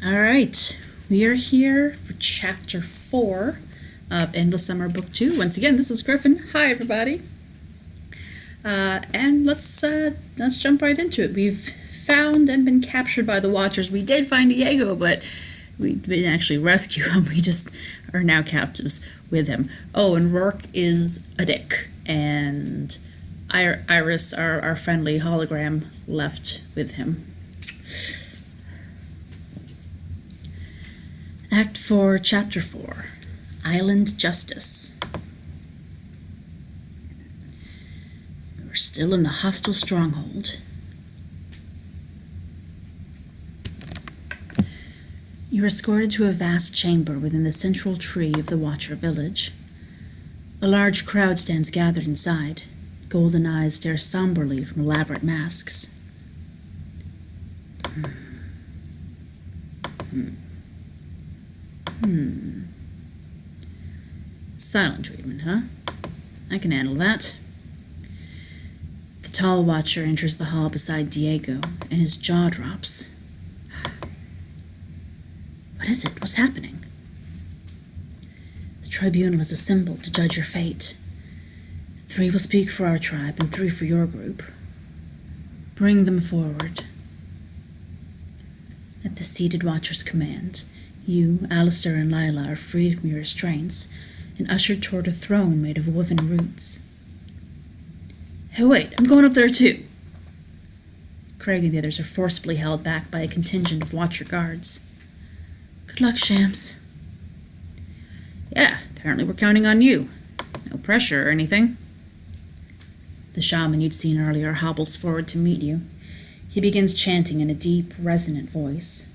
All right, we are here for Chapter 4 of Endless Summer Book 2. Once again, this is Griffin. Hi, everybody. And let's jump right into it. We've found and been captured by the Watchers. We did find Diego, but we didn't actually rescue him. We just are now captives with him. Oh, and Rourke is a dick, and Iris, our friendly hologram, left with him. Act 4, Chapter 4, Island Justice. We're still in the hostile stronghold. You're escorted to a vast chamber within the central tree of the Watcher village. A large crowd stands gathered inside. Golden eyes stare somberly from elaborate masks. Silent treatment, huh? I can handle that. The tall Watcher enters the hall beside Diego, and his jaw drops. What is it? What's happening? The tribunal is assembled to judge your fate. 3 will speak for our tribe and 3 for your group. Bring them forward. At the seated Watcher's command, you, Alistair, and Lila are freed from your restraints and ushered toward a throne made of woven roots. Hey, wait, I'm going up there too. Craig and the others are forcibly held back by a contingent of Watcher guards. Good luck, Shams. Yeah, apparently we're counting on you. No pressure or anything. The shaman you'd seen earlier hobbles forward to meet you. He begins chanting in a deep, resonant voice.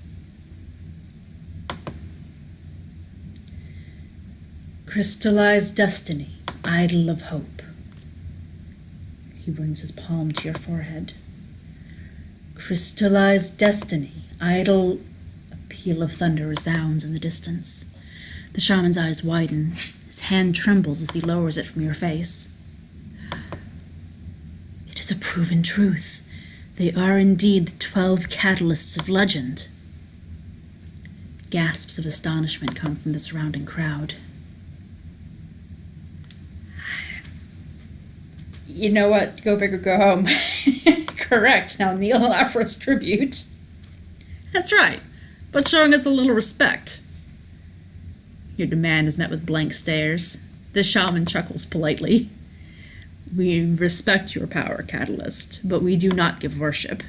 Crystallized destiny, idol of hope. He brings his palm to your forehead. Crystallized destiny, idol. A peal of thunder resounds in the distance. The shaman's eyes widen. His hand trembles as he lowers it from your face. It is a proven truth. They are indeed the 12 catalysts of legend. Gasps of astonishment come from the surrounding crowd. You know what? Go big or go home. Correct. Now kneel and offer us tribute. That's right. But showing us a little respect. Your demand is met with blank stares. The shaman chuckles politely. We respect your power, Catalyst, but we do not give worship.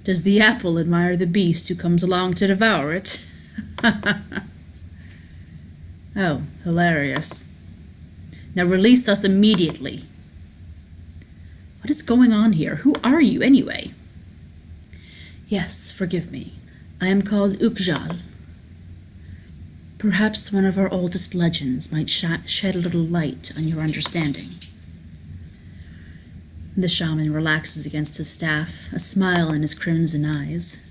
Does the apple admire the beast who comes along to devour it? Oh, hilarious. Now release us immediately. What is going on here? Who are you, anyway? Yes, forgive me. I am called Ukjal. Perhaps one of our oldest legends might shed a little light on your understanding. The shaman relaxes against his staff, a smile in his crimson eyes.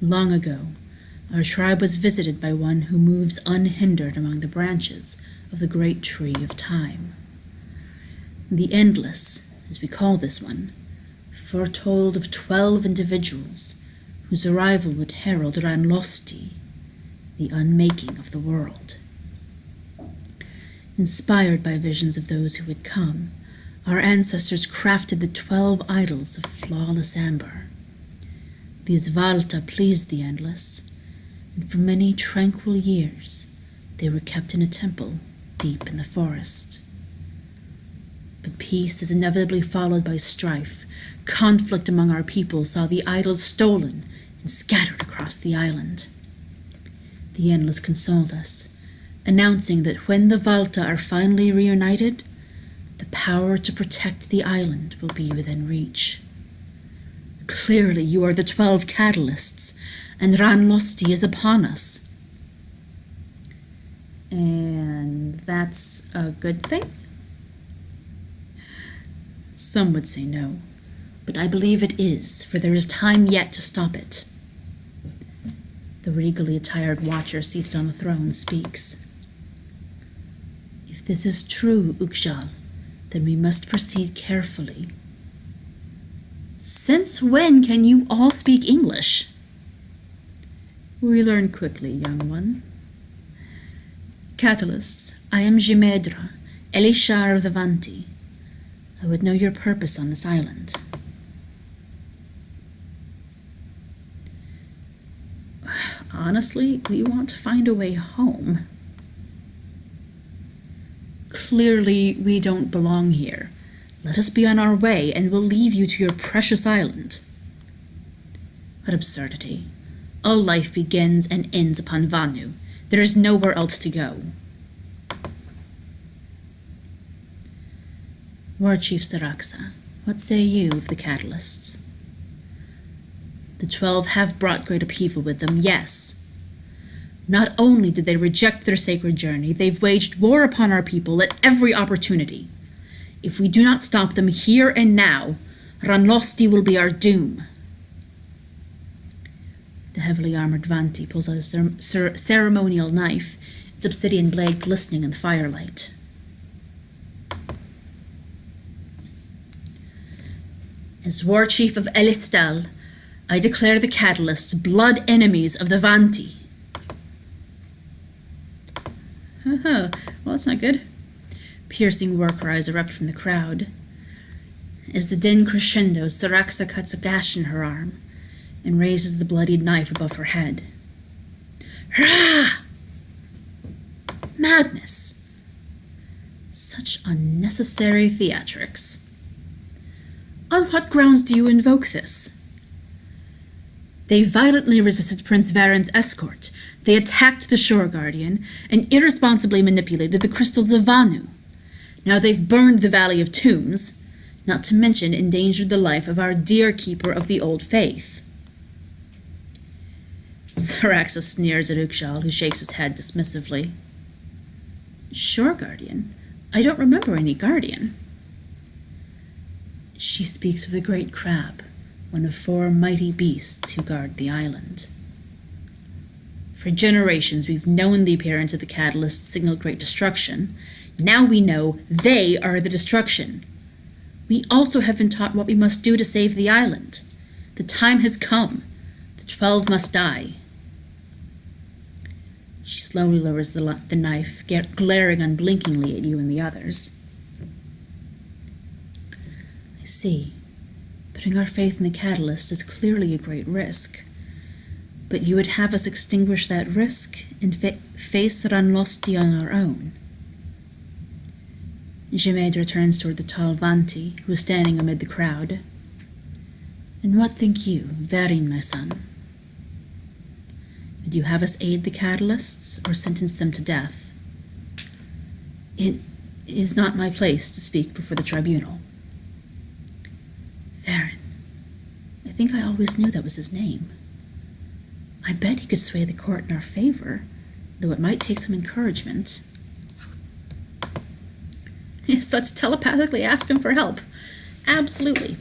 Long ago, our tribe was visited by one who moves unhindered among the branches of the great tree of time. The Endless, as we call this one, foretold of 12 individuals whose arrival would herald Ranlosti, the unmaking of the world. Inspired by visions of those who would come, our ancestors crafted the 12 idols of flawless amber. These Valta pleased the Endless, and for many tranquil years they were kept in a temple deep in the forest. But peace is inevitably followed by strife. Conflict among our people saw the idols stolen and scattered across the island. The Endless consoled us, announcing that when the Valta are finally reunited, the power to protect the island will be within reach. Clearly you are the 12 catalysts, and Ranlosti is upon us. And that's a good thing? Some would say no, but I believe it is, for there is time yet to stop it. The regally attired Watcher seated on a throne speaks. If this is true, Ukjal, then we must proceed carefully. Since when can you all speak English? We learn quickly, young one. Catalysts, I am Jimedra, Elishar of the Vanti. I would know your purpose on this island. Honestly, we want to find a way home. Clearly, we don't belong here. Let us be on our way, and we'll leave you to your precious island. What absurdity. All life begins and ends upon Vanu. There is nowhere else to go. War Chief Saraksa, what say you of the Catalysts? The 12 have brought great upheaval with them, yes. Not only did they reject their sacred journey, they've waged war upon our people at every opportunity. If we do not stop them here and now, Ranlosti will be our doom. The heavily armored Vanti pulls out a ceremonial knife, its obsidian blade glistening in the firelight. As War Chief of Elistal, I declare the Catalysts blood enemies of the Vanti. Well, that's not good. Piercing war cries erupt from the crowd. As the din crescendos, Saraksa cuts a gash in her arm and raises the bloodied knife above her head. Rah! Madness! Such unnecessary theatrics. On what grounds do you invoke this? They violently resisted Prince Varen's escort. They attacked the Shore Guardian and irresponsibly manipulated the crystals of Vanu. Now they've burned the Valley of Tombs, not to mention endangered the life of our dear keeper of the old faith. Saraksa sneers at Ukshal, who shakes his head dismissively. Shore Guardian? I don't remember any guardian. She speaks of the great crab, one of 4 mighty beasts who guard the island. For generations we've known the appearance of the Catalysts signaled great destruction. Now we know they are the destruction. We also have been taught what we must do to save the island. The time has come. The 12 must die. She slowly lowers the knife, glaring unblinkingly at you and the others. I see. Putting our faith in the Catalyst is clearly a great risk. But you would have us extinguish that risk and face Ranlosti on our own. Jimedra turns toward the tall Vanti, who is standing amid the crowd. And what think you, Varin, my son? Would you have us aid the Catalysts or sentence them to death? It is not my place to speak before the tribunal. Varin. I think I always knew that was his name. I bet he could sway the court in our favor, though it might take some encouragement. Yes, let's telepathically ask him for help. Absolutely.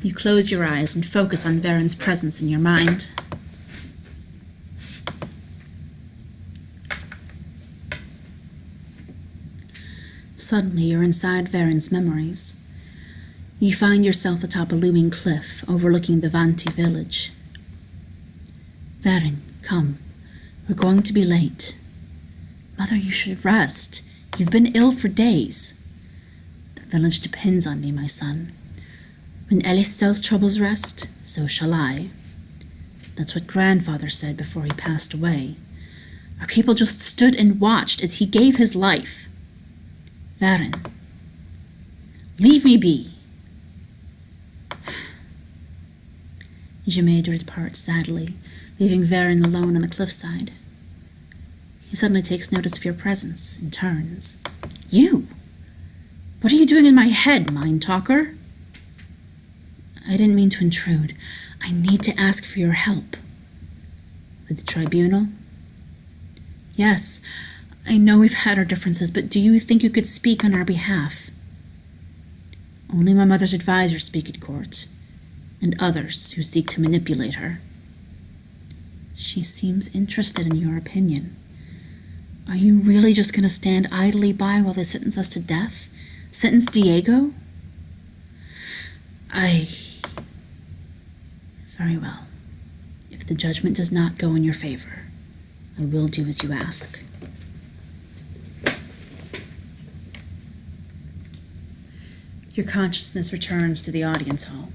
You close your eyes and focus on Varen's presence in your mind. Suddenly, you're inside Varen's memories. You find yourself atop a looming cliff overlooking the Vanti village. Varen, come. We're going to be late. Mother, you should rest. You've been ill for days. The village depends on me, my son. When Elistel's troubles rest, so shall I. That's what grandfather said before he passed away. Our people just stood and watched as he gave his life. Varen, leave me be. Jimedra departs sadly, leaving Varen alone on the cliffside. He suddenly takes notice of your presence and turns. You! What are you doing in my head, mind talker? I didn't mean to intrude. I need to ask for your help. With the tribunal? Yes, I know we've had our differences, but do you think you could speak on our behalf? Only my mother's advisors speak at court, and others who seek to manipulate her. She seems interested in your opinion. Are you really just going to stand idly by while they sentence us to death? Sentence Diego? Very well. If If the judgment does not go in your favor, I will do as you ask. Your consciousness returns to the audience hall.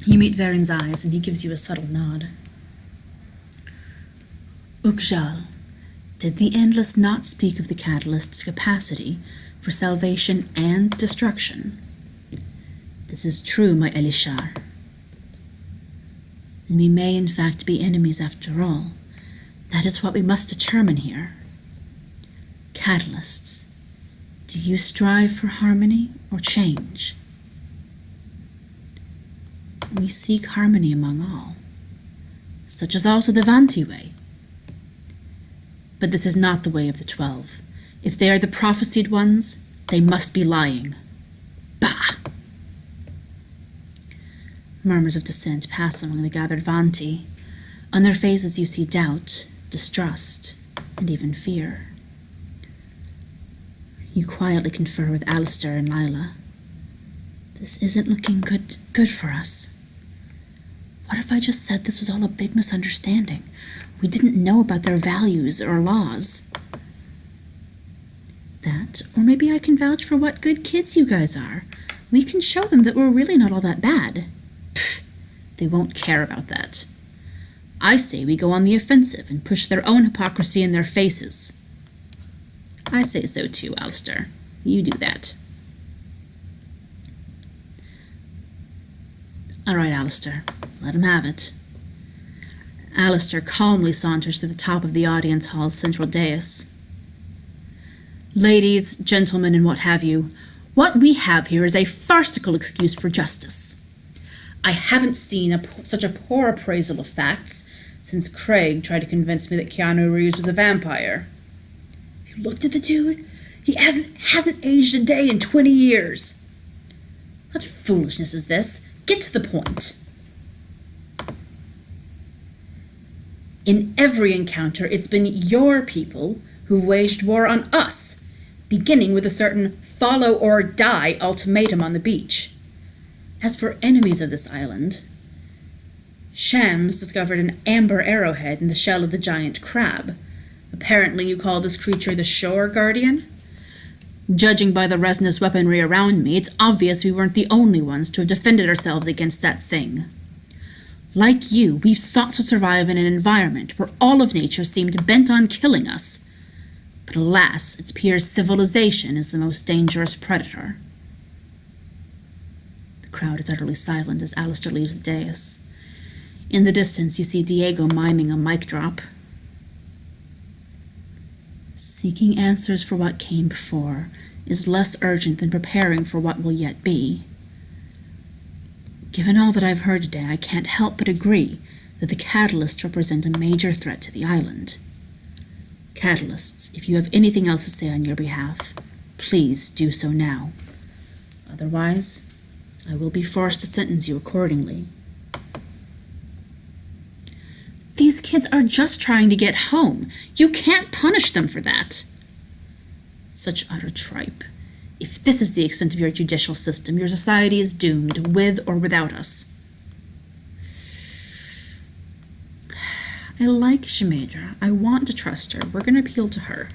You meet Varen's eyes, and he gives you a subtle nod. Ukjal, did the Endless not speak of the Catalyst's capacity for salvation and destruction? This is true, my Elishar. And we may in fact be enemies after all. That is what we must determine here. Catalysts, do you strive for harmony or change? We seek harmony among all, such is also the Vanti way. But this is not the way of the 12. If they are the prophesied ones, they must be lying. Bah! Murmurs of dissent pass among the gathered Vanti. On their faces you see doubt, distrust, and even fear. You quietly confer with Alistair and Lila. This isn't looking good for us. What if I just said this was all a big misunderstanding? We didn't know about their values or laws. That, or maybe I can vouch for what good kids you guys are. We can show them that we're really not all that bad. Pfft, they won't care about that. I say we go on the offensive and push their own hypocrisy in their faces. I say so too, Alistair. You do that. All right, Alistair. Let him have it. Alistair calmly saunters to the top of the audience hall's central dais. Ladies, gentlemen, and what have you, what we have here is a farcical excuse for justice. I haven't seen such a poor appraisal of facts since Craig tried to convince me that Keanu Reeves was a vampire. Have you looked at the dude? He hasn't aged a day in 20 years. What foolishness is this? Get to the point. In every encounter, it's been your people who've waged war on us, beginning with a certain follow or die ultimatum on the beach. As for enemies of this island, Shams discovered an amber arrowhead in the shell of the giant crab. Apparently you call this creature the Shore Guardian? Judging by the resinous weaponry around me, it's obvious we weren't the only ones to have defended ourselves against that thing. Like you, we've sought to survive in an environment where all of nature seemed bent on killing us. But alas, it appears civilization is the most dangerous predator. The crowd is utterly silent as Alistair leaves the dais. In the distance, you see Diego miming a mic drop. Seeking answers for what came before is less urgent than preparing for what will yet be. Given all that I've heard today, I can't help but agree that the Catalysts represent a major threat to the island. Catalysts, if you have anything else to say on your behalf, please do so now. Otherwise, I will be forced to sentence you accordingly. These kids are just trying to get home. You can't punish them for that. Such utter tripe. If this is the extent of your judicial system, your society is doomed, with or without us. I like Shemedra. I want to trust her. We're going to appeal to her.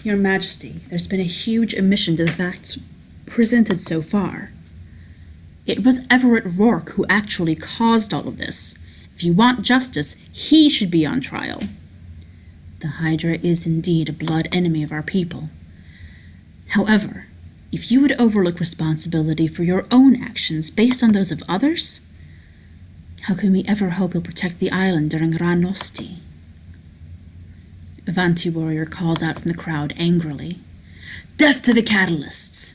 Your Majesty, there's been a huge omission to the facts presented so far. It was Everett Rourke who actually caused all of this. If you want justice, he should be on trial. The Hydra is indeed a blood enemy of our people. However, if you would overlook responsibility for your own actions based on those of others, how can we ever hope you'll protect the island during Ranosti? A Vanti warrior calls out from the crowd angrily, "Death to the Catalysts!"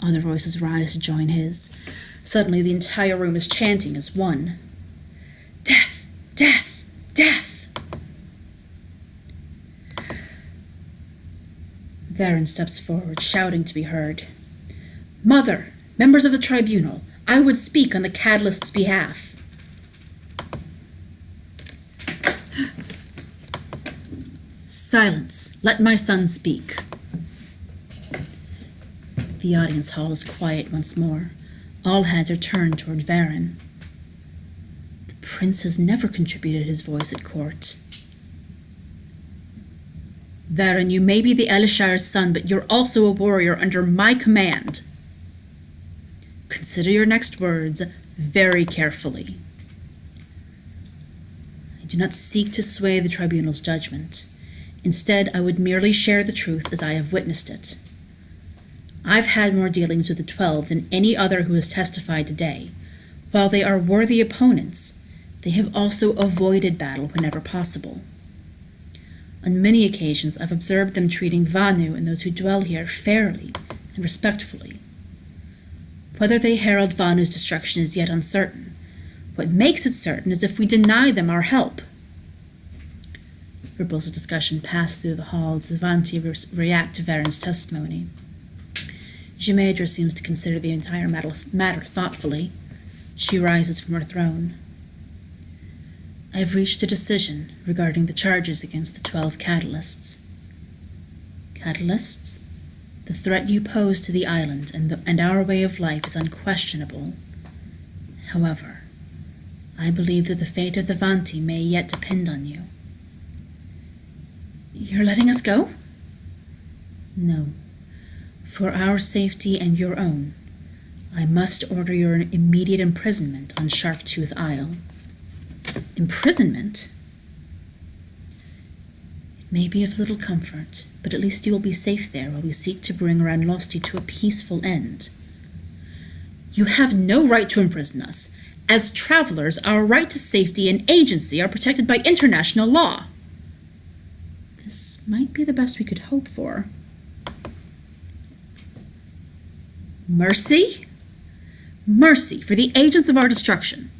Other voices rise to join his. Suddenly the entire room is chanting as one. Death! Death! Death! Varen steps forward, shouting to be heard. Mother, members of the tribunal, I would speak on the Catalyst's behalf. Silence. Let my son speak. The audience hall is quiet once more. All heads are turned toward Varen. The prince has never contributed his voice at court. Varen, you may be the Elishar's son, but you're also a warrior under my command. Consider your next words very carefully. I do not seek to sway the tribunal's judgment. Instead, I would merely share the truth as I have witnessed it. I've had more dealings with the 12 than any other who has testified today. While they are worthy opponents, they have also avoided battle whenever possible. On many occasions, I've observed them treating Vanu and those who dwell here fairly and respectfully. Whether they herald Vanu's destruction is yet uncertain. What makes it certain is if we deny them our help. Ripples of discussion pass through the hall as the Vanti react to Varen's testimony. Gemedra seems to consider the entire matter thoughtfully. She rises from her throne. I have reached a decision regarding the charges against the 12 catalysts. Catalysts? The threat you pose to the island and our way of life is unquestionable. However, I believe that the fate of the Vanti may yet depend on you. You're letting us go? No. For our safety and your own, I must order your immediate imprisonment on Sharktooth Isle. Imprisonment? It may be of little comfort, but at least you will be safe there while we seek to bring Ranlosti to a peaceful end. You have no right to imprison us. As travelers, our right to safety and agency are protected by international law. This might be the best we could hope for. Mercy? Mercy for the agents of our destruction.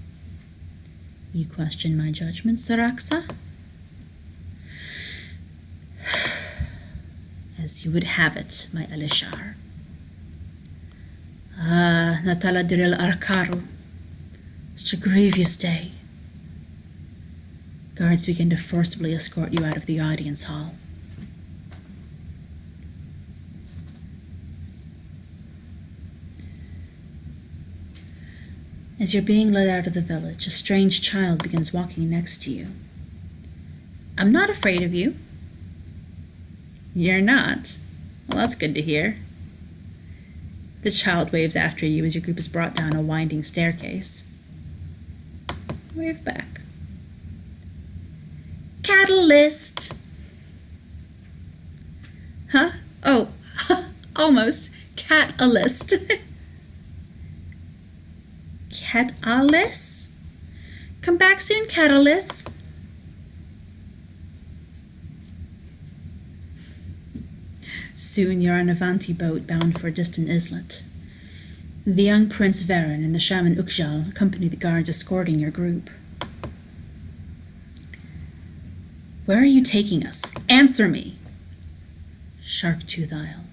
You question my judgment, Saraxa? As you would have it, my Elishar. Ah, Natala Diril Arkaru. Such a grievous day. Guards begin to forcibly escort you out of the audience hall. As you're being led out of the village, a strange child begins walking next to you. I'm not afraid of you. You're not? Well, that's good to hear. The child waves after you as your group is brought down a winding staircase. Wave back. Catalyst! Huh? Oh, almost. Catalyst. Catalyst? Come back soon, Catalyst. Soon you're on a Vanti boat bound for a distant islet. The young Prince Varen and the shaman Ukjal accompany the guards escorting your group. Where are you taking us? Answer me! Sharktooth Isle.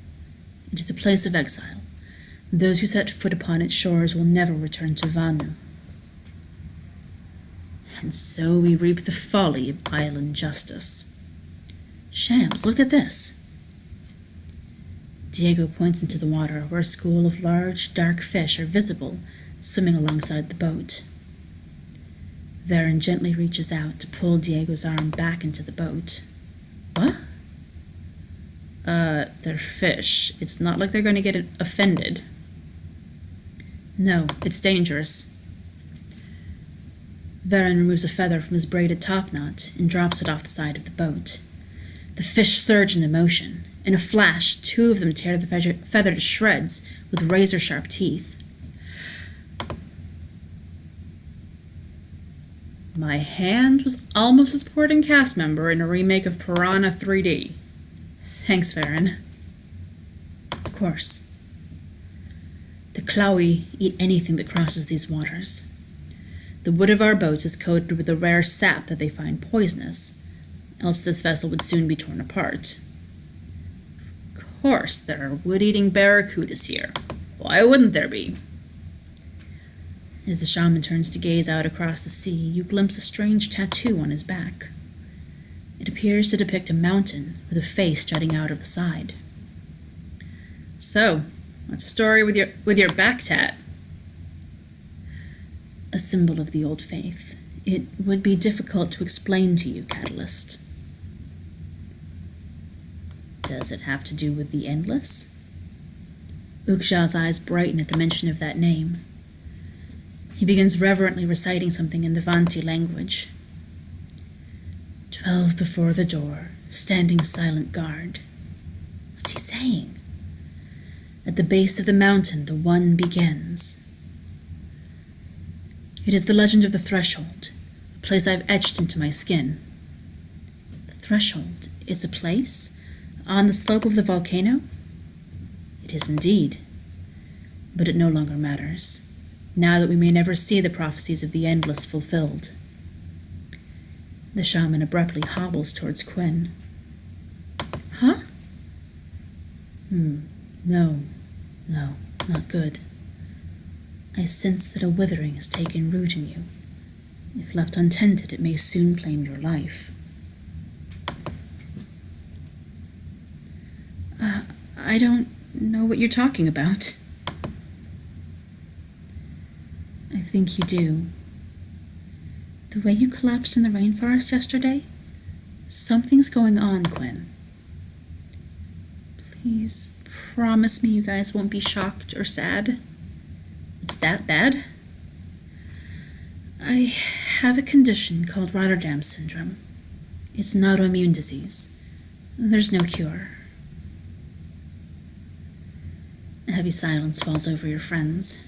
It is a place of exile. Those who set foot upon its shores will never return to Vanu. And so we reap the folly of island justice. Shams, look at this. Diego points into the water, where a school of large, dark fish are visible, swimming alongside the boat. Varen gently reaches out to pull Diego's arm back into the boat. What? They're fish. It's not like they're going to get offended. No, it's dangerous. Varen removes a feather from his braided topknot and drops it off the side of the boat. The fish surge into motion. In a flash, two of them tear the feather to shreds with razor-sharp teeth. My hand was almost a supporting cast member in a remake of Piranha 3D. Thanks, Varen. Of course. The Klaui eat anything that crosses these waters. The wood of our boats is coated with a rare sap that they find poisonous, else this vessel would soon be torn apart. Of course, there are wood-eating barracudas here. Why wouldn't there be? As the shaman turns to gaze out across the sea, you glimpse a strange tattoo on his back. It appears to depict a mountain with a face jutting out of the side. So, What story with your back tat? A symbol of the old faith. It would be difficult to explain to you, Catalyst. Does it have to do with the endless? Uksha's eyes brighten at the mention of that name. He begins reverently reciting something in the Vanti language. 12 before the door, standing silent guard. What's he saying? At the base of the mountain, the one begins. It is the legend of the threshold, a place I've etched into my skin. The threshold is a place on the slope of the volcano? It is indeed. But it no longer matters, now that we may never see the prophecies of the endless fulfilled. The shaman abruptly hobbles towards Quinn. Huh? No, not good. I sense that a withering has taken root in you. If left untended, it may soon claim your life. I don't know what you're talking about. I think you do. The way you collapsed in the rainforest yesterday, something's going on, Quinn. Please promise me you guys won't be shocked or sad. It's that bad? I have a condition called Rotterdam syndrome. It's an autoimmune disease. There's no cure. A heavy silence falls over your friends.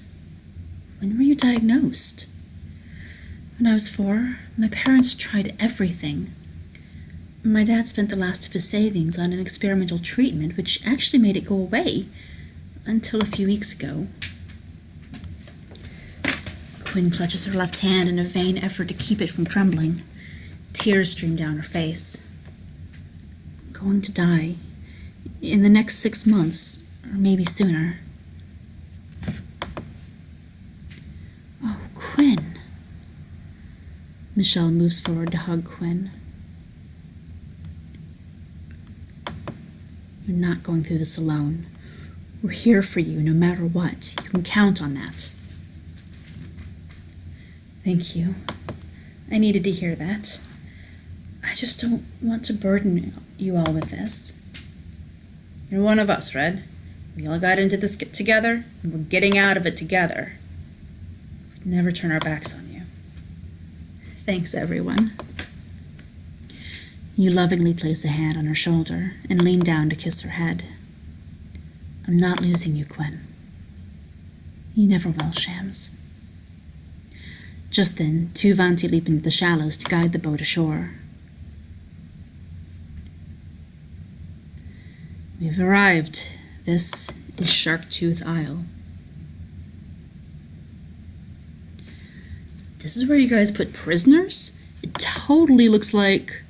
When were you diagnosed? When I was 4, my parents tried everything. My dad spent the last of his savings on an experimental treatment which actually made it go away until a few weeks ago. Quinn clutches her left hand in a vain effort to keep it from trembling. Tears stream down her face. I'm going to die. In the next 6 months, or maybe sooner. Oh, Quinn. Michelle moves forward to hug Quinn. You're not going through this alone. We're here for you no matter what. You can count on that. Thank you. I needed to hear that. I just don't want to burden you all with this. You're one of us, Red. We all got into this together, and we're getting out of it together. We'd never turn our backs on you. Thanks, everyone. You lovingly place a hand on her shoulder and lean down to kiss her head. I'm not losing you, Quinn. You never will, Shams. Just then, 2 Vanti leap into the shallows to guide the boat ashore. We've arrived. This is Sharktooth Isle. This is where you guys put prisoners? It totally looks like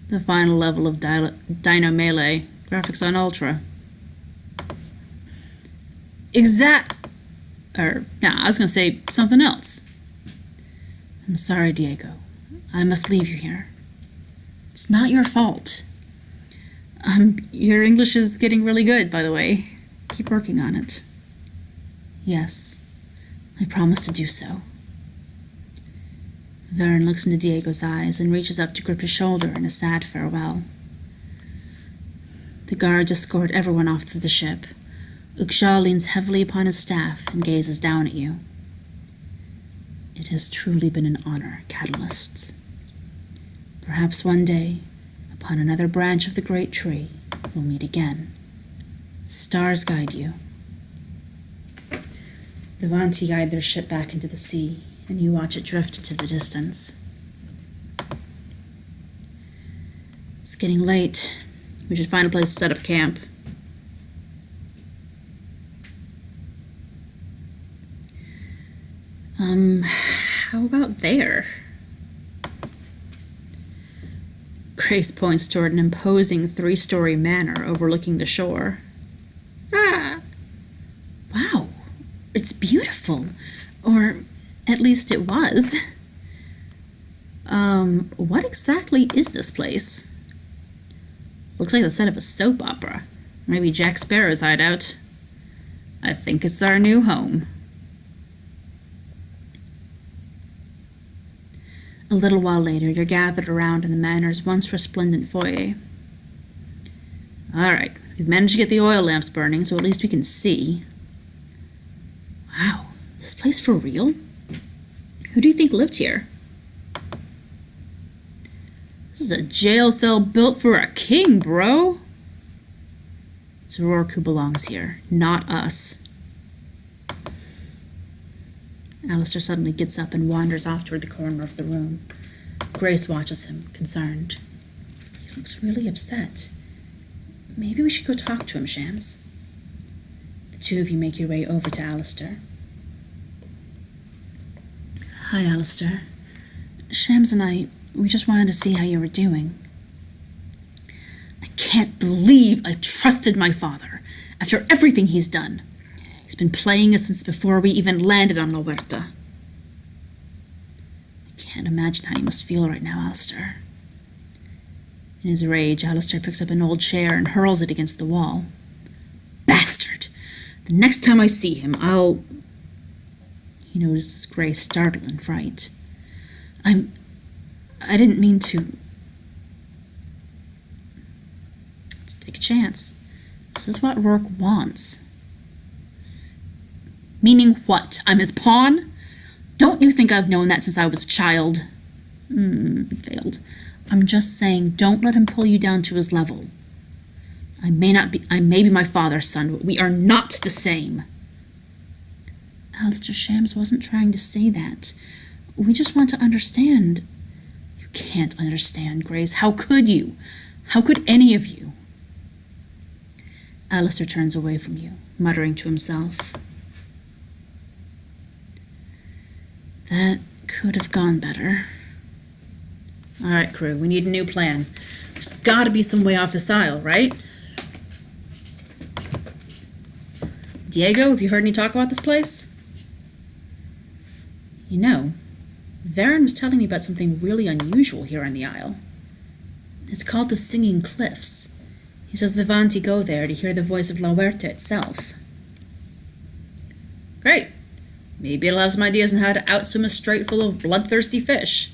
the final level of Dino Melee. Graphics on Ultra. I was going to say something else. I'm sorry, Diego. I must leave you here. It's not your fault. Your English is getting really good, by the way. Keep working on it. Yes, I promise to do so. Vern looks into Diego's eyes and reaches up to grip his shoulder in a sad farewell. The guards escort everyone off to the ship. Uksha leans heavily upon his staff and gazes down at you. It has truly been an honor, Catalysts. Perhaps one day, upon another branch of the great tree, we'll meet again. Stars guide you. The Vanti guide their ship back into the sea, and you watch it drift into the distance. It's getting late. We should find a place to set up camp. How about there? Grace points toward an imposing 3-story manor overlooking the shore. Ah! Wow, it's beautiful. Or at least it was. What exactly is this place? Looks like the set of a soap opera. Maybe Jack Sparrow's hideout. I think it's our new home. A little while later, you're gathered around in the manor's once resplendent foyer. All right, we've managed to get the oil lamps burning, so at least we can see. Wow, is this place for real? Who do you think lived here? This is a jail cell built for a king, bro. It's Rourke who belongs here, not us. Alistair suddenly gets up and wanders off toward the corner of the room. Grace watches him, concerned. He looks really upset. Maybe we should go talk to him, Shams. The two of you make your way over to Alistair. Hi, Alistair. Shams and I, we just wanted to see how you were doing. I can't believe I trusted my father after everything he's done. He's been playing us since before we even landed on La Huerta. I can't imagine how you must feel right now, Alistair. In his rage, Alistair picks up an old chair and hurls it against the wall. Bastard! The next time I see him, I'll... He notices Grace startled and fright. I didn't mean to... Let's take a chance. This is what Rourke wants. Meaning what? I'm his pawn? Don't you think I've known that since I was a child? Failed. I'm just saying, don't let him pull you down to his level. I may be my father's son, but we are not the same. Alistair, Shams wasn't trying to say that. We just want to understand. You can't understand, Grace. How could you? How could any of you? Alistair turns away from you, muttering to himself. That could have gone better. All right, crew, we need a new plan. There's got to be some way off this aisle, right? Diego, have you heard any talk about this place? You know, Varen was telling me about something really unusual here on the Isle. It's called the Singing Cliffs. He says the Vanti go there to hear the voice of La Huerta itself. Great. Maybe it'll have some ideas on how to outswim a strait full of bloodthirsty fish.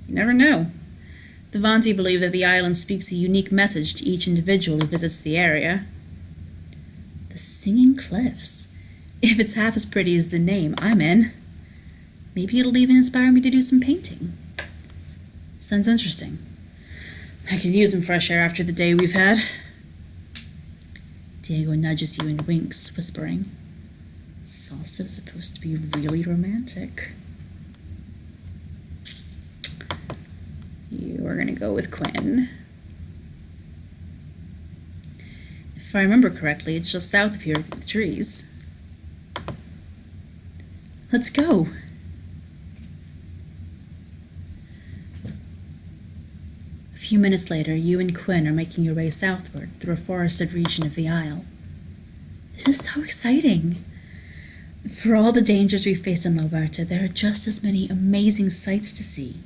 You never know. The Vanti believe that the island speaks a unique message to each individual who visits the area. The Singing Cliffs. If it's half as pretty as the name, I'm in. Maybe it'll even inspire me to do some painting. Sounds interesting. I could use some fresh air after the day we've had. Diego nudges you and winks, whispering, "It's also supposed to be really romantic." You are going to go with Quinn. If I remember correctly, it's just south of here through the trees. Let's go. A few minutes later, you and Quinn are making your way southward through a forested region of the Isle. This is so exciting. For all the dangers we faced in La Huerta, there are just as many amazing sights to see.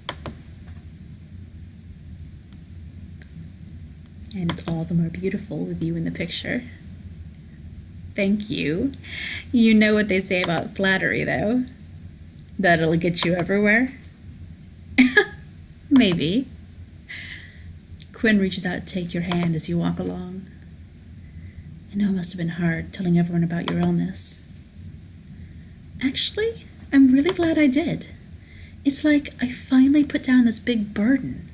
And it's all the more beautiful with you in the picture. Thank you. You know what they say about flattery, though. That it'll get you everywhere? Maybe. Quinn reaches out to take your hand as you walk along. I know it must have been hard telling everyone about your illness. Actually, I'm really glad I did. It's like I finally put down this big burden.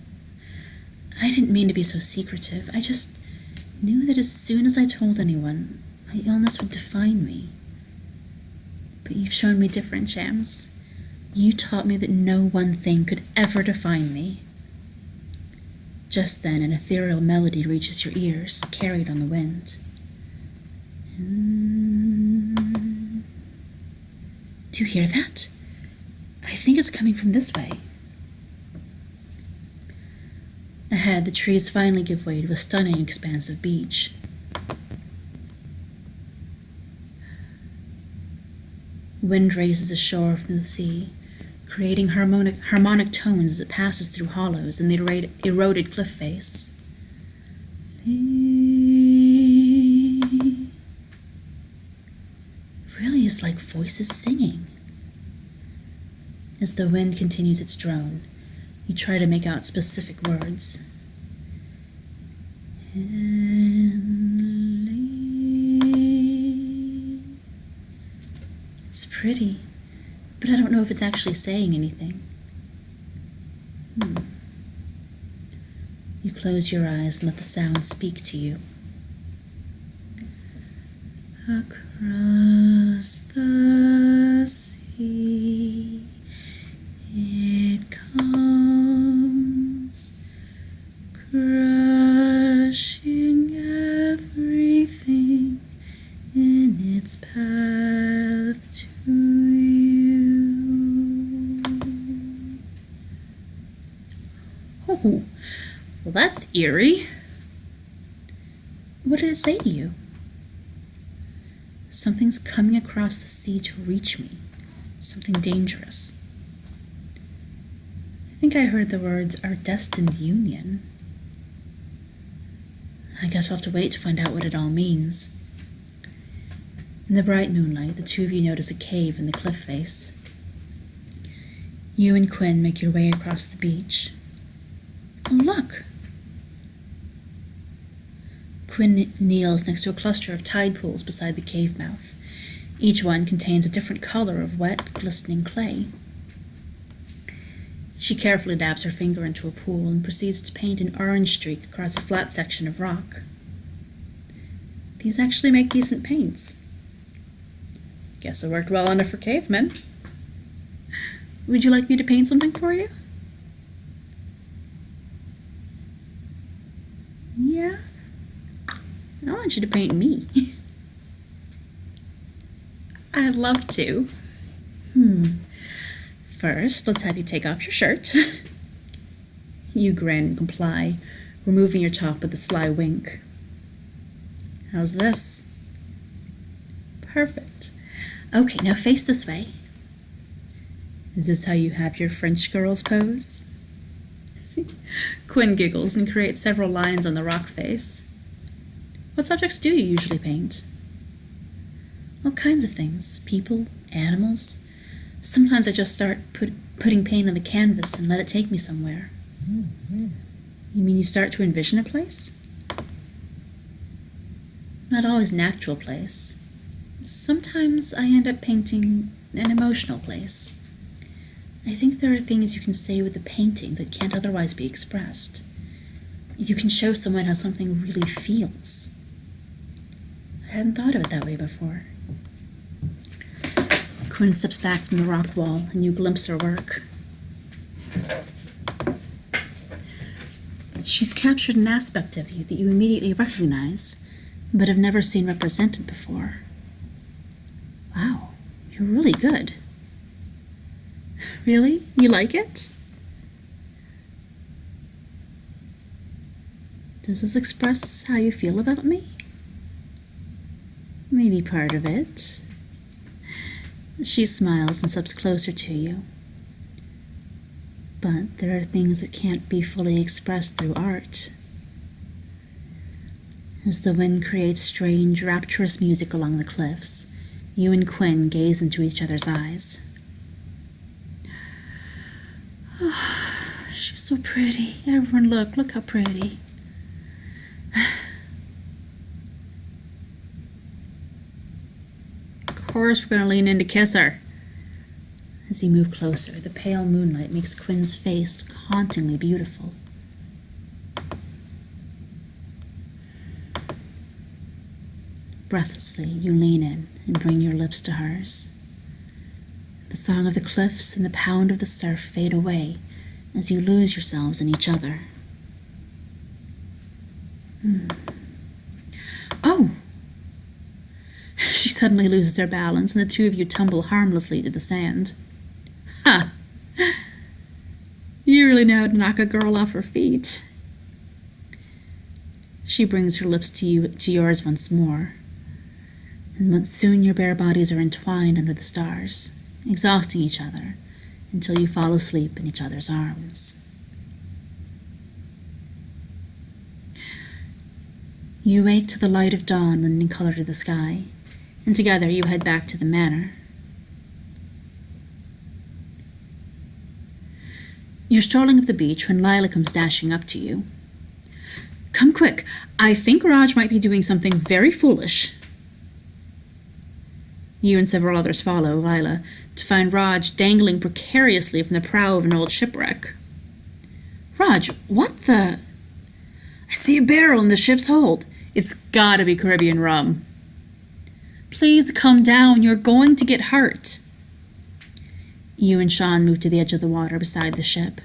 I didn't mean to be so secretive. I just knew that as soon as I told anyone, my illness would define me. But you've shown me different, Shams. You taught me that no one thing could ever define me. Just then, an ethereal melody reaches your ears, carried on the wind. Do you hear that? I think it's coming from this way. Ahead, the trees finally give way to a stunning expanse of beach. Wind raises ashore from the sea, creating harmonic tones as it passes through hollows in the eroded cliff face. It's like voices singing. As the wind continues its drone, you try to make out specific words. It's pretty, but I don't know if it's actually saying anything. You close your eyes and let the sound speak to you. Across the sea it comes, crushing everything in its path to you. Oh, well, that's eerie. What did it say to you? Something's coming across the sea to reach me. Something dangerous. I think I heard the words, our destined union. I guess we'll have to wait to find out what it all means. In the bright moonlight, the two of you notice a cave in the cliff face. You and Quinn make your way across the beach. Oh, look! Quinn kneels next to a cluster of tide pools beside the cave mouth. Each one contains a different color of wet, glistening clay. She carefully dabs her finger into a pool and proceeds to paint an orange streak across a flat section of rock. These actually make decent paints. Guess it worked well enough for cavemen. Would you like me to paint something for you? Yeah? I want you to paint me. I'd love to. First, let's have you take off your shirt. You grin and comply, removing your top with a sly wink. How's this? Perfect. Okay, now face this way. Is this how you have your French girls pose? Quinn giggles and creates several lines on the rock face. What subjects do you usually paint? All kinds of things. People, animals. Sometimes I just start putting paint on the canvas and let it take me somewhere. You mean you start to envision a place? Not always an actual place. Sometimes I end up painting an emotional place. I think there are things you can say with the painting that can't otherwise be expressed. You can show someone how something really feels. I hadn't thought of it that way before. Quinn steps back from the rock wall and you glimpse her work. She's captured an aspect of you that you immediately recognize, but have never seen represented before. Wow, you're really good. Really? You like it? Does this express how you feel about me? Maybe part of it. She smiles and steps closer to you. But there are things that can't be fully expressed through art. As the wind creates strange, rapturous music along the cliffs, you and Quinn gaze into each other's eyes. Oh, she's so pretty. Everyone look how pretty. Of course we're going to lean in to kiss her. As you move closer, the pale moonlight makes Quinn's face look hauntingly beautiful. Breathlessly, you lean in and bring your lips to hers. The song of the cliffs and the pound of the surf fade away as you lose yourselves in each other. Oh! She suddenly loses her balance and the two of you tumble harmlessly to the sand. Ha! You really know how to knock a girl off her feet. She brings her lips to yours once more, and soon your bare bodies are entwined under the stars, exhausting each other until you fall asleep in each other's arms. You wake to the light of dawn lending color to the sky, and together you head back to the manor. You're strolling up the beach when Lila comes dashing up to you. Come quick, I think Raj might be doing something very foolish. You and several others follow Lila to find Raj dangling precariously from the prow of an old shipwreck. Raj, what the? I see a barrel in the ship's hold. It's gotta be Caribbean rum. Please come down, you're going to get hurt. You and Sean move to the edge of the water beside the ship.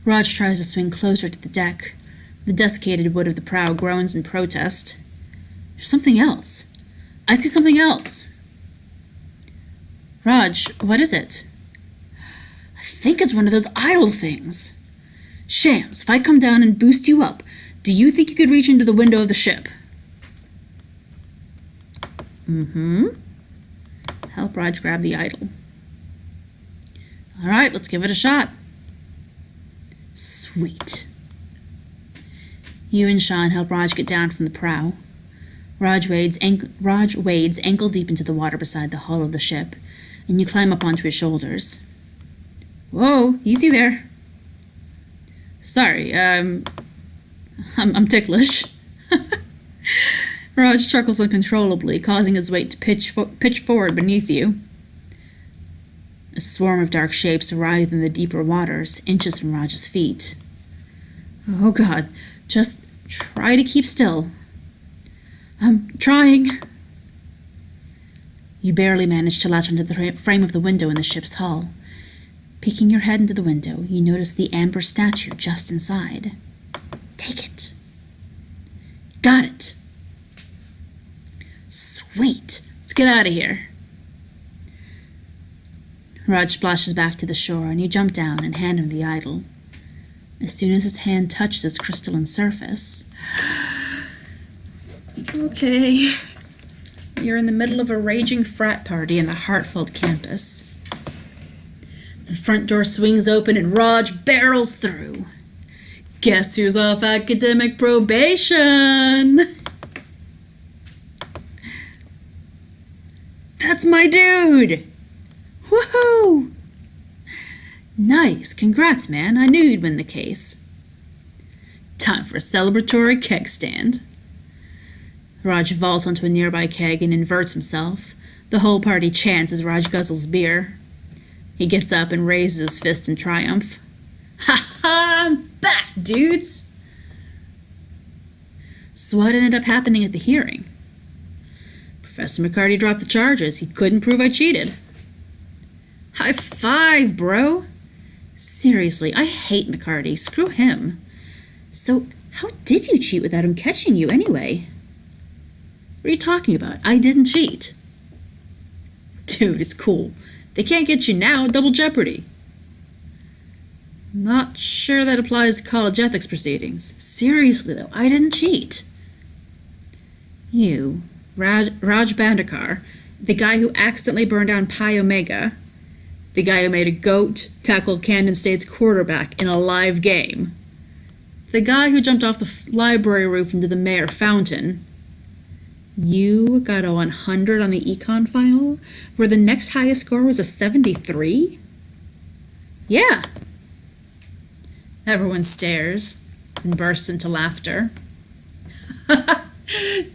Raj tries to swing closer to the deck. The desiccated wood of the prow groans in protest. There's something else. I see something else. Raj, what is it? I think it's one of those idol things. Shams, if I come down and boost you up, do you think you could reach into the window of the ship? Help Raj grab the idol. All right, let's give it a shot. Sweet. You and Sean help Raj get down from the prow. Raj wades ankle deep into the water beside the hull of the ship, and you climb up onto his shoulders. Whoa, easy there. Sorry, I'm ticklish. Raj chuckles uncontrollably, causing his weight to pitch forward beneath you. A swarm of dark shapes writhe in the deeper waters, inches from Raj's feet. Oh God, just try to keep still. I'm trying. You barely manage to latch onto the frame of the window in the ship's hull. Peeking your head into the window, you notice the amber statue just inside. Take it. Got it. Sweet. Let's get out of here. Raj splashes back to the shore, and you jump down and hand him the idol. As soon as his hand touches its crystalline surface... Okay. You're in the middle of a raging frat party in the heart-filled campus. The front door swings open and Raj barrels through. Guess who's off academic probation? That's my dude! Woohoo! Nice, congrats, man. I knew you'd win the case. Time for a celebratory keg stand. Raj vaults onto a nearby keg and inverts himself. The whole party chants as Raj guzzles beer. He gets up and raises his fist in triumph. Ha ha! I'm back, dudes! So what ended up happening at the hearing? Professor McCarty dropped the charges. He couldn't prove I cheated. High five, bro! Seriously, I hate McCarty. Screw him. So, how did you cheat without him catching you anyway? What are you talking about? I didn't cheat. Dude, it's cool. They can't get you now. Double jeopardy. Not sure that applies to college ethics proceedings. Seriously, though, I didn't cheat. You, Raj Bandekar, the guy who accidentally burned down Pi Omega, the guy who made a goat tackle Camden State's quarterback in a live game, the guy who jumped off the library roof into the Mayor fountain. You got a 100 on the econ final, where the next highest score was a 73? Yeah. Everyone stares and bursts into laughter.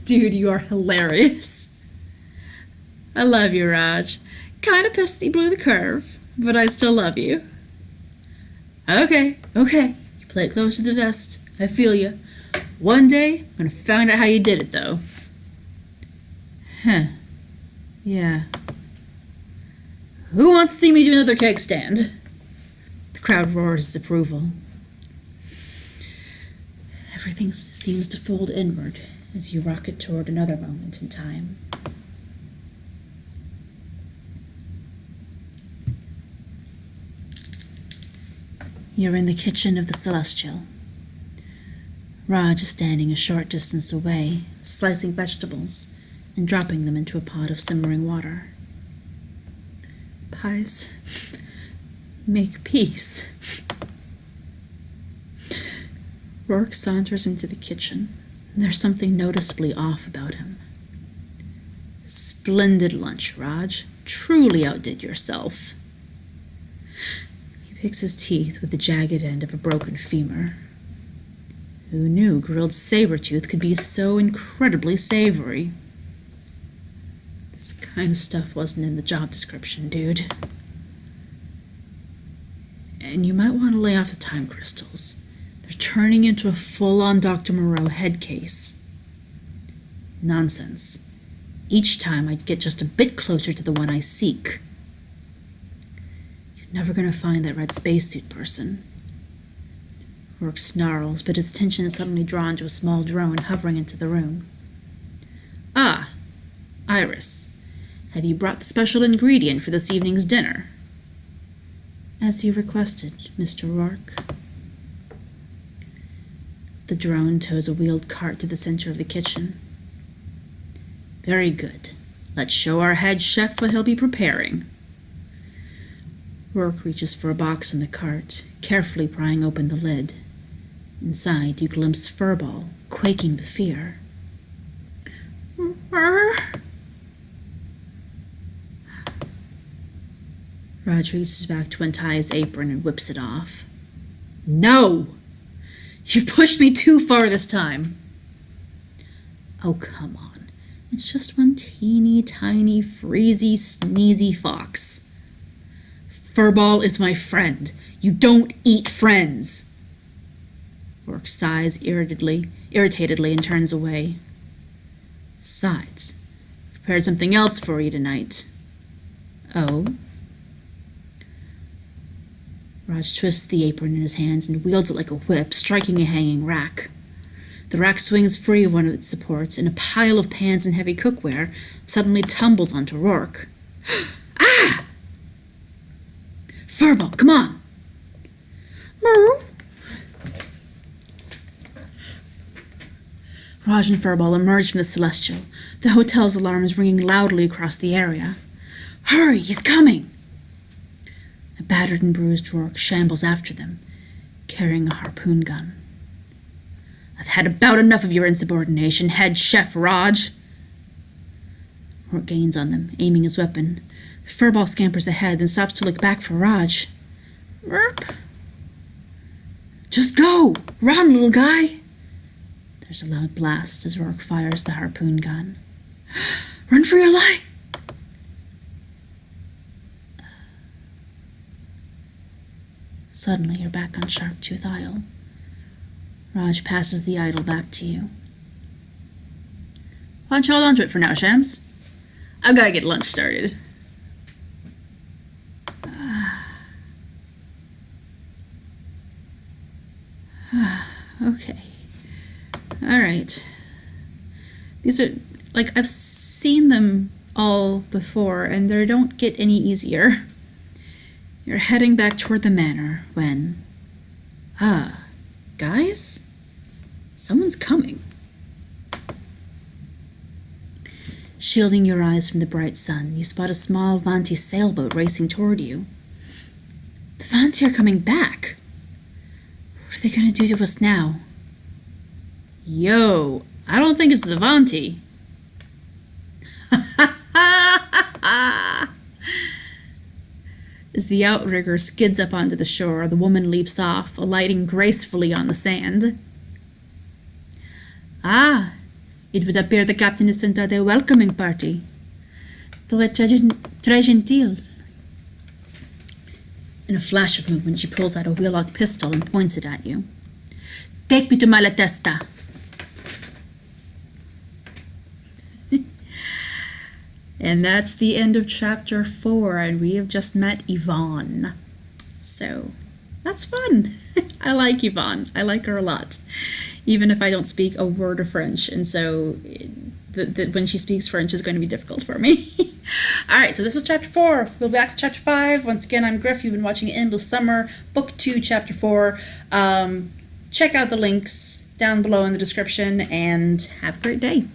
Dude, you are hilarious. I love you, Raj. Kinda pissed that you blew the curve, but I still love you. Okay. You play it close to the vest. I feel you. One day, I'm gonna find out how you did it, though. Huh. Yeah. Who wants to see me do another keg stand? The crowd roars its approval. Everything seems to fold inward as you rocket toward another moment in time. You're in the kitchen of the Celestial. Raj is standing a short distance away, slicing vegetables and dropping them into a pot of simmering water. Pies make peace. Rourke saunters into the kitchen. There's something noticeably off about him. Splendid lunch, Raj. Truly outdid yourself. He picks his teeth with the jagged end of a broken femur. Who knew grilled saber-tooth could be so incredibly savory? This kind of stuff wasn't in the job description, dude. And you might want to lay off the time crystals. They're turning into a full-on Dr. Moreau head case. Nonsense. Each time I'd get just a bit closer to the one I seek. You're never going to find that red spacesuit person. Rourke snarls, but his attention is suddenly drawn to a small drone hovering into the room. Ah, Iris. Have you brought the special ingredient for this evening's dinner? As you requested, Mr. Rourke. The drone tows a wheeled cart to the center of the kitchen. Very good. Let's show our head chef what he'll be preparing. Rourke reaches for a box in the cart, carefully prying open the lid. Inside, you glimpse Furball, quaking with fear. Raj reaches back to untie his apron and whips it off. No! You pushed me too far this time. Oh, come on. It's just one teeny tiny, freezy, sneezy fox. Furball is my friend. You don't eat friends. Rourke sighs irritatedly and turns away. Besides, I've prepared something else for you tonight. Oh? Raj twists the apron in his hands and wields it like a whip, striking a hanging rack. The rack swings free of one of its supports, and a pile of pans and heavy cookware suddenly tumbles onto Rourke. Ah! Furball, come on! Raj and Furball emerge from the Celestial, the hotel's alarms ringing loudly across the area. Hurry, he's coming! A battered and bruised Rourke shambles after them, carrying a harpoon gun. I've had about enough of your insubordination, head chef Raj. Rourke gains on them, aiming his weapon. Furball scampers ahead, then stops to look back for Raj. Merp. Just go! Run, little guy! There's a loud blast as Rourke fires the harpoon gun. Run for your life! Suddenly, you're back on Sharktooth Isle. Raj passes the idol back to you. Why don't you hold on to it for now, Shams? I've got to get lunch started. Okay. All right. These are, I've seen them all before, and they don't get any easier. You're heading back toward the manor when... guys? Someone's coming. Shielding your eyes from the bright sun, you spot a small Vanti sailboat racing toward you. The Vanti are coming back. What are they going to do to us now? Yo, I don't think it's the Vanti. As the outrigger skids up onto the shore, the woman leaps off, alighting gracefully on the sand. Ah, it would appear the captain is sent out a welcoming party. Très gentil. In a flash of movement, she pulls out a wheellock pistol and points it at you. Take me to Malatesta. And that's the end of chapter 4, and we have just met Yvonne. So, that's fun. I like Yvonne. I like her a lot, even if I don't speak a word of French, and so when she speaks French is going to be difficult for me. All right, so this is chapter 4. We'll be back to chapter 5. Once again, I'm Griff. You've been watching Endless Summer, Book 2, Chapter 4. Check out the links down below in the description, and have a great day.